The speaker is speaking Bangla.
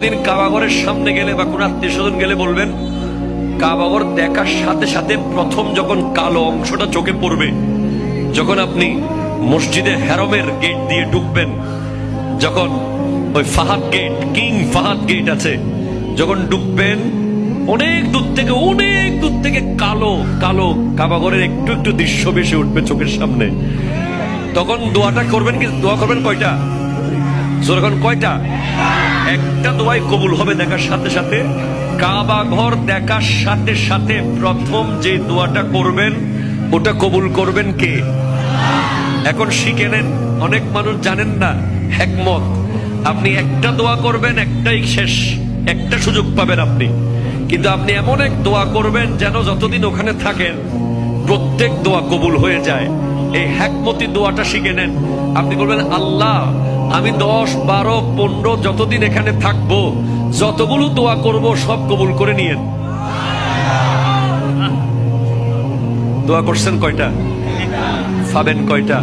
কোনোদিন কাবাঘরের সামনে গেলে বা কোনো আত্মীয় স্বজন গেলে বলবেন, কাবাঘর দেখার সাথে সাথে প্রথম যখন কালো অংশটা চোখে পড়বে, যখন আপনি মসজিদে হেরমের গেট দিয়ে ঢুকবেন, যখন ওই Fahad gate, King Fahad gate আছে, যখন ঢুকবেন অনেক দূর থেকে কালো কালো কাবাঘরের একটু একটু দৃশ্য ভেসে উঠবে চোখের সামনে। তখন দোয়াটা করবেন, কি দোয়া করবেন কয়টা? যখন কয়টা? একটা দোয়াই কবুল হবে দেখার সাথে সাথে। কাবা ঘর দেখার সাথে সাথে প্রথম যে দোয়াটা করবেন ওটা কবুল করবেন কে? এখন শিখে নেন, অনেক মানুষ জানেন না হিকমত। আপনি একটা দোয়া করবেন, একটাই শেষ, একটা সুযোগ পাবেন আপনি, কিন্তু আপনি এমন এক দোয়া করবেন যেন যতদিন ওখানে থাকেন প্রত্যেক দোয়া কবুল হয়ে যায়। এই হিকমতি দোয়াটা শিখে নেন। আপনি বলবেন, আল্লাহ আমি 10, 12, 15 যতদিন এখানে থাকবো, যতগুলো দোয়া করব সব কবুল করে নিয়েন। দোয়া করছেন কয়টা? পাবেন কয়টা?